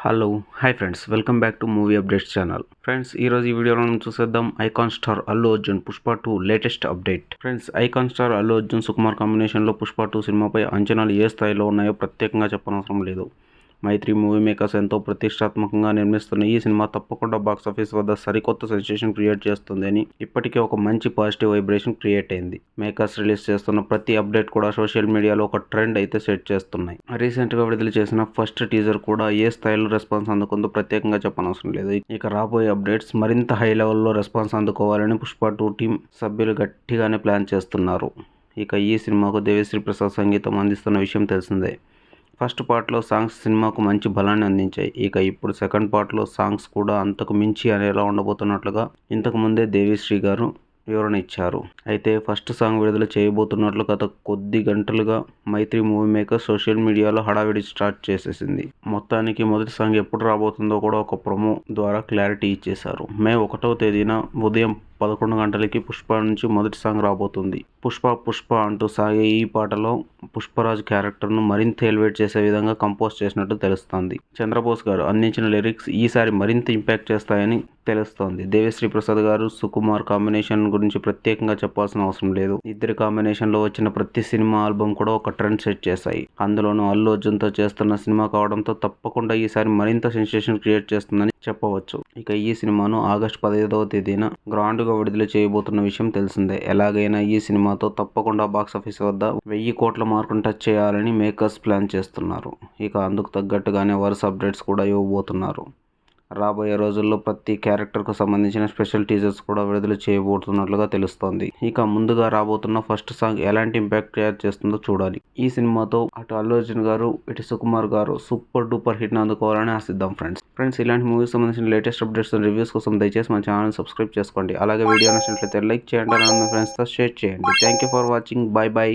Hello hi friends, welcome back to movie updates channel. Friends, ఈరోజు ఈ వీడియోలో మనం చూసేద్దాం icon star Allu Arjun Pushpa 2 latest update. Friends, icon star Allu Arjun Sukumar కాంబినేషన్లో పుష్ప 2 సినిమాపై అంచనాలు ఏ స్థాయిలో ఉన్నాయో ప్రత్యేకంగా చెప్పనవసరం లేదు. మైత్రి మూవీ మేకర్స్ ఎంతో ప్రతిష్టాత్మకంగా నిర్మిస్తున్న ఈ సినిమా తప్పకుండా బాక్సాఫీస్ వద్ద సరికొత్త సెన్సేషన్ క్రియేట్ చేస్తుందని ఇప్పటికే ఒక మంచి పాజిటివ్ వైబ్రేషన్ క్రియేట్ అయింది. మేకర్స్ రిలీజ్ చేస్తున్న ప్రతి అప్డేట్ కూడా సోషల్ మీడియాలో ఒక ట్రెండ్ అయితే సెట్ చేస్తున్నాయి. రీసెంట్గా విడుదల చేసిన ఫస్ట్ టీజర్ కూడా ఏ స్థాయిలో రెస్పాన్స్ అందుకుందో ప్రత్యేకంగా చెప్పనవసరం లేదు. ఇక రాబోయే అప్డేట్స్ మరింత హై లెవెల్లో రెస్పాన్స్ అందుకోవాలని పుష్ప 2 టీం సభ్యులు గట్టిగానే ప్లాన్ చేస్తున్నారు. ఇక ఈ సినిమాకు దేవిశ్రీ ప్రసాద్ సంగీతం అందిస్తున్న విషయం తెలిసిందే. ఫస్ట్ పార్ట్లో సాంగ్స్ సినిమాకు మంచి బలాన్ని అందించాయి. ఇక ఇప్పుడు సెకండ్ పార్ట్లో సాంగ్స్ కూడా అంతకు మించి అనేలా ఉండబోతున్నట్లుగా ఇంతకు ముందే దేవిశ్రీ గారు వివరణ ఇచ్చారు. అయితే ఫస్ట్ సాంగ్ విడుదల చేయబోతున్నట్లు గత కొద్ది గంటలుగా మైత్రి మూవీ మేకర్ సోషల్ మీడియాలో హడావిడి స్టార్ట్ చేసేసింది. మొత్తానికి మొదటి సాంగ్ ఎప్పుడు రాబోతుందో కూడా ఒక ప్రొమో ద్వారా క్లారిటీ ఇచ్చేశారు. మే 1వ తేదీన ఉదయం 11 గంటలకి పుష్ప నుంచి మొదటి సాంగ్ రాబోతుంది. పుష్ప పుష్ప అంటూ సాగే ఈ పాటలో పుష్పరాజ్ క్యారెక్టర్ను మరింత ఎలివేట్ చేసే విధంగా కంపోజ్ చేసినట్టు తెలుస్తోంది. చంద్రబోస్ గారు అందించిన లిరిక్స్ ఈసారి మరింత ఇంపాక్ట్ చేస్తాయని తెలుస్తోంది. దేవిశ్రీ ప్రసాద్ గారు సుకుమార్ కాంబినేషన్ గురించి ప్రత్యేకంగా చెప్పాల్సిన అవసరం లేదు. ఇద్దరి కాంబినేషన్లో వచ్చిన ప్రతి సినిమా ఆల్బమ్ కూడా ఒక ట్రెండ్ సెట్ చేశాయి. అందులోనూ అల్లు అర్జున్తో చేస్తున్న సినిమా కావడంతో తప్పకుండా ఈసారి మరింత సెన్సేషన్ క్రియేట్ చేస్తుందని చెప్పవచ్చు. ఇక ఈ సినిమాను ఆగస్టు 15వ తేదీన గ్రాండ్గా విడుదల చేయబోతున్న విషయం తెలిసిందే. ఎలాగైనా ఈ సినిమాతో తప్పకుండా బాక్సాఫీస్ వద్ద 1000 కోట్ల మార్కును టచ్ చేయాలని మేకర్స్ ప్లాన్ చేస్తున్నారు. ఇక అందుకు తగ్గట్టుగానే వరుస అప్డేట్స్ కూడా ఇవ్వబోతున్నారు. రాబోయే రోజుల్లో ప్రతి క్యారెక్టర్కు సంబంధించిన స్పెషల్ టీజర్స్ కూడా విడుదల చేయబోతున్నట్లుగా తెలుస్తోంది. ఇక ముందుగా రాబోతున్న ఫస్ట్ సాంగ్ ఎలాంటి ఇంపాక్ట్ క్రియేట్ చేస్తుందో చూడాలి. ఈ సినిమాతో అటు అల్లు అర్జున్ గారు ఇటు సుకుమార్ గారు సూపర్ డూపర్ హిట్ని అందుకోవాలని ఆశిద్దాం. ఫ్రెండ్స్, ఇలాంటి మూవీస్ సంబంధించిన లేటెస్ట్ అప్డేట్స్ అండ్ రివ్యూస్ కోసం దయచేసి మన ఛానల్ సబ్స్క్రైబ్ చేసుకోండి. అలాగే వీడియో నచ్చినట్లయితే లైక్ చేయండి, అలాగే మీ ఫ్రెండ్స్తో షేర్ చేయండి. Thank you for watching. By by.